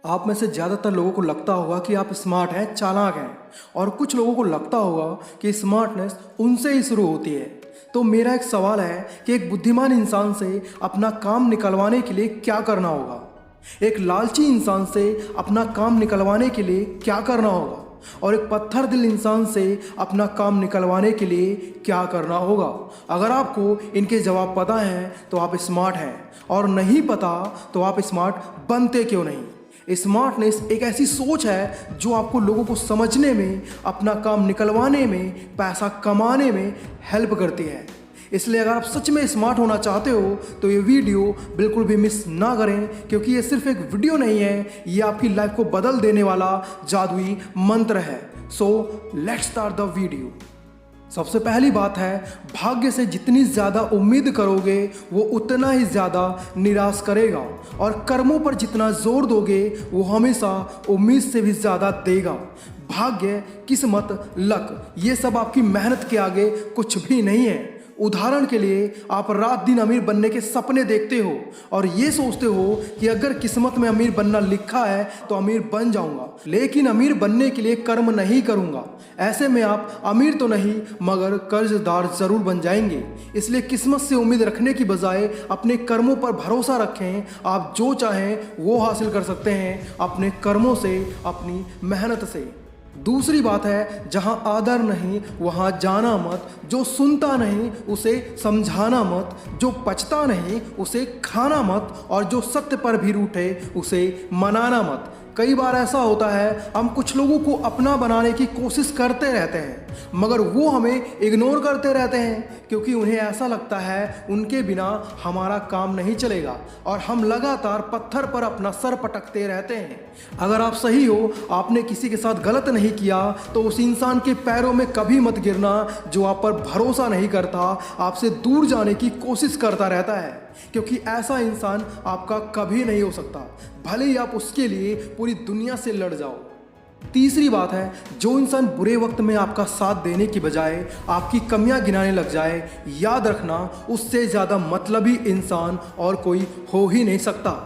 आप में से ज़्यादातर लोगों को लगता होगा कि आप स्मार्ट हैं, चालाक हैं, और कुछ लोगों को लगता होगा कि स्मार्टनेस उनसे ही शुरू होती है। तो मेरा एक सवाल है कि एक बुद्धिमान इंसान से अपना काम निकलवाने के लिए क्या करना होगा? एक लालची इंसान से अपना काम निकलवाने के लिए क्या करना होगा? और एक पत्थर दिल इंसान से अपना काम निकलवाने के लिए क्या करना होगा? अगर आपको इनके जवाब पता हैं तो आप स्मार्ट हैं, और नहीं पता तो आप स्मार्ट बनते क्यों नहीं? स्मार्टनेस एक ऐसी सोच है जो आपको लोगों को समझने में, अपना काम निकलवाने में, पैसा कमाने में हेल्प करती है। इसलिए अगर आप सच में स्मार्ट होना चाहते हो तो ये वीडियो बिल्कुल भी मिस ना करें, क्योंकि ये सिर्फ एक वीडियो नहीं है, ये आपकी लाइफ को बदल देने वाला जादुई मंत्र है। So let's start the video. सबसे पहली बात है, भाग्य से जितनी ज़्यादा उम्मीद करोगे वो उतना ही ज़्यादा निराश करेगा, और कर्मों पर जितना जोर दोगे वो हमेशा उम्मीद से भी ज़्यादा देगा। भाग्य, किस्मत, लक, ये सब आपकी मेहनत के आगे कुछ भी नहीं है। उदाहरण के लिए, आप रात दिन अमीर बनने के सपने देखते हो और ये सोचते हो कि अगर किस्मत में अमीर बनना लिखा है तो अमीर बन जाऊंगा, लेकिन अमीर बनने के लिए कर्म नहीं करूंगा। ऐसे में आप अमीर तो नहीं मगर कर्जदार जरूर बन जाएंगे। इसलिए किस्मत से उम्मीद रखने की बजाय अपने कर्मों पर भरोसा रखें। आप जो चाहें वो हासिल कर सकते हैं अपने कर्मों से, अपनी मेहनत से। दूसरी बात है, जहां आदर नहीं वहां जाना मत, जो सुनता नहीं उसे समझाना मत, जो पचता नहीं उसे खाना मत, और जो सत्य पर भी रूठे उसे मनाना मत। कई बार ऐसा होता है, हम कुछ लोगों को अपना बनाने की कोशिश करते रहते हैं मगर वो हमें इग्नोर करते रहते हैं, क्योंकि उन्हें ऐसा लगता है उनके बिना हमारा काम नहीं चलेगा, और हम लगातार पत्थर पर अपना सर पटकते रहते हैं। अगर आप सही हो, आपने किसी के साथ गलत नहीं किया, तो उस इंसान के पैरों में कभी मत गिरना जो आप पर भरोसा नहीं करता, आपसे दूर जाने की कोशिश करता रहता है, क्योंकि ऐसा इंसान आपका कभी नहीं हो सकता, भले ही आप उसके लिए पूरी दुनिया से लड़ जाओ। तीसरी बात है, जो इंसान बुरे वक्त में आपका साथ देने की बजाय आपकी कमियां गिनाने लग जाए, याद रखना उससे ज़्यादा मतलबी इंसान और कोई हो ही नहीं सकता।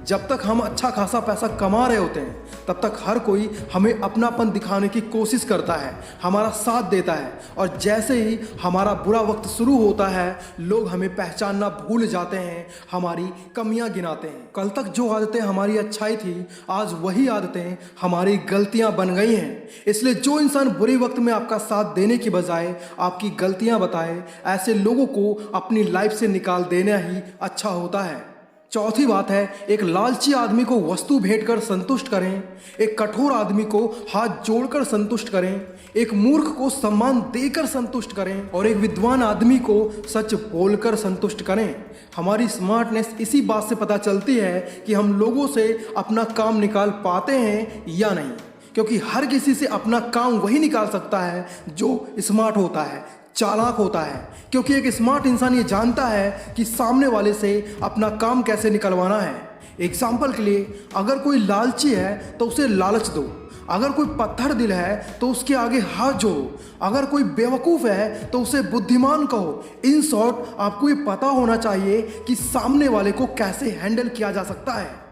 जब तक हम अच्छा खासा पैसा कमा रहे होते हैं तब तक हर कोई हमें अपनापन दिखाने की कोशिश करता है, हमारा साथ देता है, और जैसे ही हमारा बुरा वक्त शुरू होता है लोग हमें पहचानना भूल जाते हैं, हमारी कमियां गिनाते हैं। कल तक जो आदतें हमारी अच्छाई थी, आज वही आदतें हमारी गलतियां बन गई हैं। इसलिए जो इंसान बुरे वक्त में आपका साथ देने की बजाय आपकी गलतियां बताए, ऐसे लोगों को अपनी लाइफ से निकाल देना ही अच्छा होता है। चौथी बात है, एक लालची आदमी को वस्तु भेंट कर संतुष्ट करें, एक कठोर आदमी को हाथ जोड़कर संतुष्ट करें, एक मूर्ख को सम्मान देकर संतुष्ट करें, और एक विद्वान आदमी को सच बोलकर संतुष्ट करें। हमारी स्मार्टनेस इसी बात से पता चलती है कि हम लोगों से अपना काम निकाल पाते हैं या नहीं, क्योंकि हर किसी से अपना काम वही निकाल सकता है जो स्मार्ट होता है, चालाक होता है, क्योंकि एक स्मार्ट इंसान ये जानता है कि सामने वाले से अपना काम कैसे निकलवाना है। एग्जाम्पल के लिए, अगर कोई लालची है तो उसे लालच दो, अगर कोई पत्थर दिल है तो उसके आगे हाथ जोड़ो, अगर कोई बेवकूफ़ है तो उसे बुद्धिमान कहो। इन शॉर्ट, आपको ये पता होना चाहिए कि सामने वाले को कैसे हैंडल किया जा सकता है।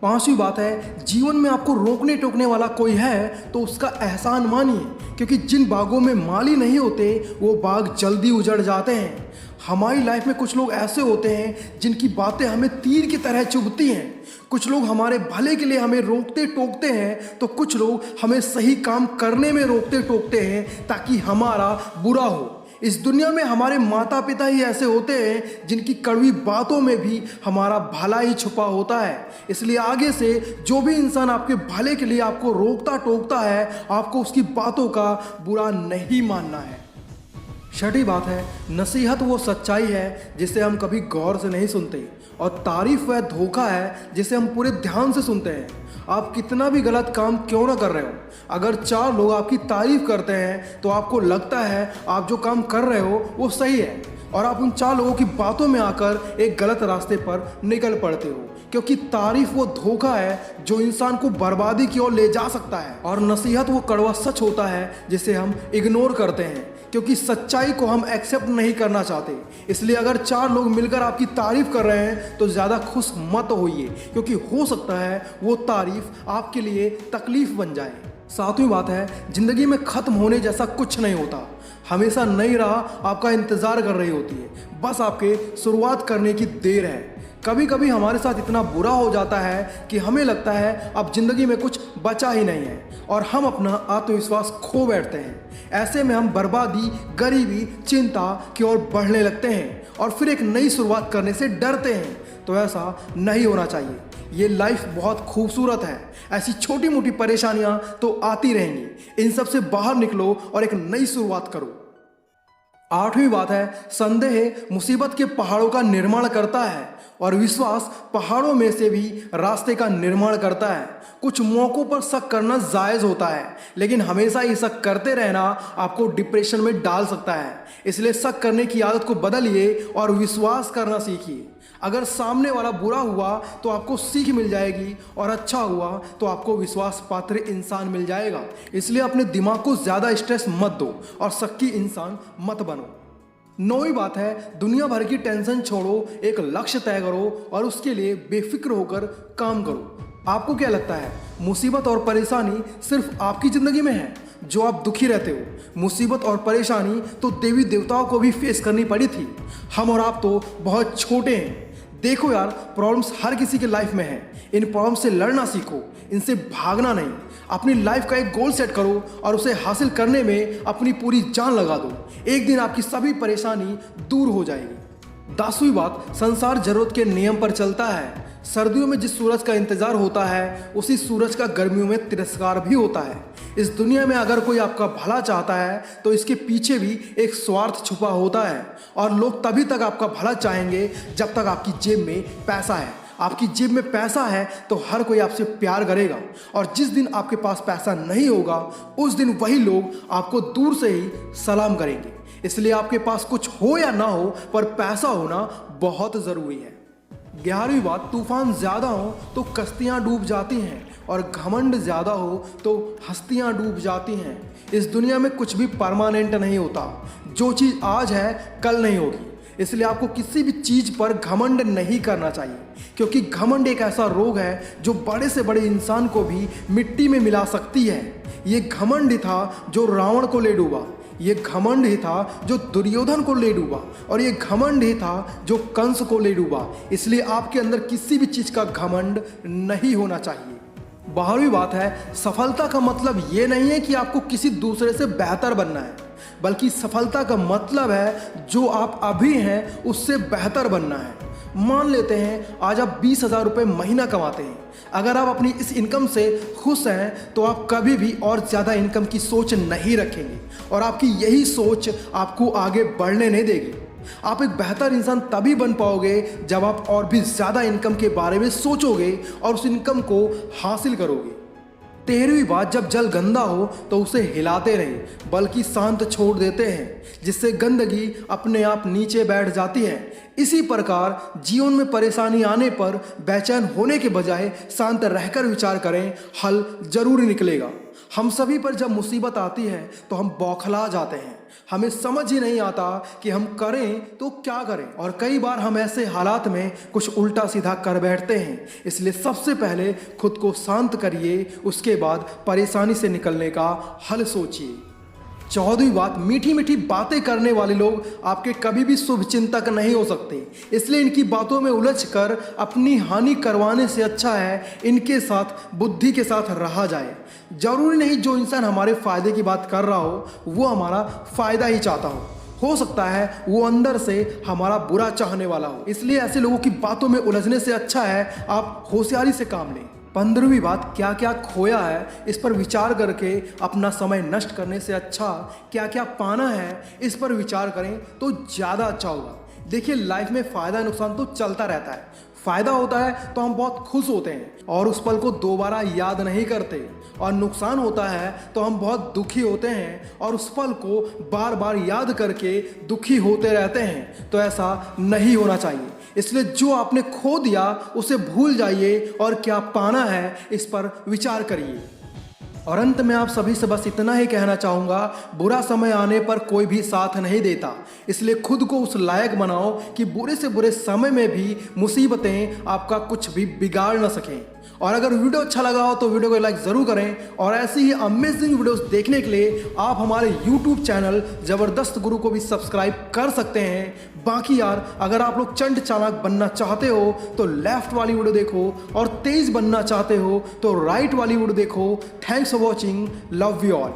पांचवी बात है, जीवन में आपको रोकने टोकने वाला कोई है तो उसका एहसान मानिए, क्योंकि जिन बागों में माली नहीं होते वो बाग जल्दी उजड़ जाते हैं। हमारी लाइफ में कुछ लोग ऐसे होते हैं जिनकी बातें हमें तीर की तरह चुभती हैं। कुछ लोग हमारे भले के लिए हमें रोकते टोकते हैं, तो कुछ लोग हमें सही काम करने में रोकते टोकते हैं ताकि हमारा बुरा हो। इस दुनिया में हमारे माता पिता ही ऐसे होते हैं जिनकी कड़वी बातों में भी हमारा भला ही छुपा होता है। इसलिए आगे से जो भी इंसान आपके भले के लिए आपको रोकता टोकता है, आपको उसकी बातों का बुरा नहीं मानना है। छठी बात है, नसीहत वो सच्चाई है जिसे हम कभी गौर से नहीं सुनते, और तारीफ वह धोखा है जिसे हम पूरे ध्यान से सुनते हैं। आप कितना भी गलत काम क्यों ना कर रहे हो, अगर 4 लोग आपकी तारीफ करते हैं तो आपको लगता है आप जो काम कर रहे हो वो सही है, और आप उन 4 लोगों की बातों में आकर एक गलत रास्ते पर निकल पड़ते हो, क्योंकि तारीफ वो धोखा है जो इंसान को बर्बादी की ओर ले जा सकता है, और नसीहत वो कड़वा सच होता है जिसे हम इग्नोर करते हैं। क्योंकि सच्चाई को हम एक्सेप्ट नहीं करना चाहते। इसलिए अगर 4 लोग मिलकर आपकी तारीफ कर रहे हैं तो ज़्यादा खुश मत होइए, क्योंकि हो सकता है वो तारीफ आपके लिए तकलीफ बन जाए। 7वीं बात है, जिंदगी में खत्म होने जैसा कुछ नहीं होता। हमेशा नई राह आपका इंतजार कर रही होती है, बस आपके शुरुआत करने की देर है। कभी कभी हमारे साथ इतना बुरा हो जाता है कि हमें लगता है अब जिंदगी में कुछ बचा ही नहीं है और हम अपना आत्मविश्वास खो बैठते हैं। ऐसे में हम बर्बादी, गरीबी, चिंता की ओर बढ़ने लगते हैं और फिर एक नई शुरुआत करने से डरते हैं। तो ऐसा नहीं होना चाहिए। ये लाइफ बहुत खूबसूरत है। ऐसी छोटी मोटी परेशानियां तो आती रहेंगी, इन सब से बाहर निकलो और एक नई शुरुआत करो। 8वीं बात है, संदेह मुसीबत के पहाड़ों का निर्माण करता है और विश्वास पहाड़ों में से भी रास्ते का निर्माण करता है। कुछ मौकों पर शक करना जायज़ होता है, लेकिन हमेशा ही शक करते रहना आपको डिप्रेशन में डाल सकता है। इसलिए शक करने की आदत को बदलिए और विश्वास करना सीखिए। अगर सामने वाला बुरा हुआ तो आपको सीख मिल जाएगी और अच्छा हुआ तो आपको विश्वास पात्र इंसान मिल जाएगा। इसलिए अपने दिमाग को ज़्यादा स्ट्रेस मत दो और शक्की इंसान मत बनो। 9वीं बात है, दुनिया भर की टेंशन छोड़ो, एक लक्ष्य तय करो और उसके लिए बेफिक्र होकर काम करो। आपको क्या लगता है मुसीबत और परेशानी सिर्फ आपकी ज़िंदगी में है जो आप दुखी रहते हो? मुसीबत और परेशानी तो देवी देवताओं को भी फेस करनी पड़ी थी। हम और आप तो बहुत छोटे हैं। देखो यार, प्रॉब्लम्स हर किसी के लाइफ में हैं। इन प्रॉब्लम से लड़ना सीखो, इनसे भागना नहीं। अपनी लाइफ का एक गोल सेट करो और उसे हासिल करने में अपनी पूरी जान लगा दो। एक दिन आपकी सभी परेशानी दूर हो जाएगी। 10वीं बात, संसार जरूरत के नियम पर चलता है। सर्दियों में जिस सूरज का इंतजार होता है उसी सूरज का गर्मियों में तिरस्कार भी होता है। इस दुनिया में अगर कोई आपका भला चाहता है तो इसके पीछे भी एक स्वार्थ छुपा होता है और लोग तभी तक आपका भला चाहेंगे जब तक आपकी जेब में पैसा है। आपकी जेब में पैसा है तो हर कोई आपसे प्यार करेगा और जिस दिन आपके पास पैसा नहीं होगा उस दिन वही लोग आपको दूर से ही सलाम करेंगे। इसलिए आपके पास कुछ हो या ना हो पर पैसा होना बहुत ज़रूरी है। 11वीं बात, तूफान ज़्यादा हो तो कश्तियाँ डूब जाती हैं और घमंड ज़्यादा हो तो हस्तियाँ डूब जाती हैं। इस दुनिया में कुछ भी परमानेंट नहीं होता। जो चीज़ आज है कल नहीं होगी। इसलिए आपको किसी भी चीज़ पर घमंड नहीं करना चाहिए, क्योंकि घमंड एक ऐसा रोग है जो बड़े से बड़े इंसान को भी मिट्टी में मिला सकती है। ये घमंड ही था जो रावण को ले डूबा, ये घमंड ही था जो दुर्योधन को ले डूबा और ये घमंड ही था जो कंस को ले डूबा। इसलिए आपके अंदर किसी भी चीज़ का घमंड नहीं होना चाहिए। 12वीं बात है, सफलता का मतलब ये नहीं है कि आपको किसी दूसरे से बेहतर बनना है, बल्कि सफलता का मतलब है जो आप अभी हैं उससे बेहतर बनना है। मान लेते हैं आज आप 20,000 रुपये महीना कमाते हैं। अगर आप अपनी इस इनकम से खुश हैं तो आप कभी भी और ज़्यादा इनकम की सोच नहीं रखेंगे और आपकी यही सोच आपको आगे बढ़ने नहीं देगी। आप एक बेहतर इंसान तभी बन पाओगे जब आप और भी ज़्यादा इनकम के बारे में सोचोगे और उस इनकम को हासिल करोगे। 13वीं बात, जब जल गंदा हो तो उसे हिलाते नहीं बल्कि शांत छोड़ देते हैं, जिससे गंदगी अपने आप नीचे बैठ जाती है। इसी प्रकार जीवन में परेशानी आने पर बेचैन होने के बजाय शांत रहकर विचार करें, हल जरूर निकलेगा। हम सभी पर जब मुसीबत आती है तो हम बौखला जाते हैं। हमें समझ ही नहीं आता कि हम करें तो क्या करें और कई बार हम ऐसे हालात में कुछ उल्टा सीधा कर बैठते हैं। इसलिए सबसे पहले खुद को शांत करिए, उसके बाद परेशानी से निकलने का हल सोचिए। 14वीं बात, मीठी मीठी बातें करने वाले लोग आपके कभी भी शुभ चिंतक नहीं हो सकते। इसलिए इनकी बातों में उलझकर अपनी हानि करवाने से अच्छा है इनके साथ बुद्धि के साथ रहा जाए। जरूरी नहीं जो इंसान हमारे फायदे की बात कर रहा हो वो हमारा फायदा ही चाहता हो सकता है वो अंदर से हमारा बुरा चाहने वाला हो। इसलिए ऐसे लोगों की बातों में उलझने से अच्छा है आप होशियारी से काम लें। 15वीं बात, क्या क्या खोया है इस पर विचार करके अपना समय नष्ट करने से अच्छा क्या क्या पाना है इस पर विचार करें तो ज़्यादा अच्छा होगा। देखिए, लाइफ में फ़ायदा नुकसान तो चलता रहता है। फ़ायदा होता है तो हम बहुत खुश होते हैं और उस पल को दोबारा याद नहीं करते, और नुकसान होता है तो हम बहुत दुखी होते हैं और उस पल को बार बार याद करके दुखी होते रहते हैं। तो ऐसा नहीं होना चाहिए। इसलिए जो आपने खो दिया उसे भूल जाइए और क्या पाना है इस पर विचार करिए। और अंत में आप सभी से बस इतना ही कहना चाहूँगा, बुरा समय आने पर कोई भी साथ नहीं देता, इसलिए खुद को उस लायक बनाओ कि बुरे से बुरे समय में भी मुसीबतें आपका कुछ भी बिगाड़ ना सकें। और अगर वीडियो अच्छा लगा हो तो वीडियो को लाइक ज़रूर करें और ऐसी ही अमेजिंग वीडियोस देखने के लिए आप हमारे YouTube चैनल ज़बरदस्त गुरु को भी सब्सक्राइब कर सकते हैं। बाकी यार, अगर आप लोग चंड चालाक बनना चाहते हो तो लेफ्ट वाली वीडियो देखो और तेज बनना चाहते हो तो राइट वाली वीडियो देखो। Thanks for watching, love you all.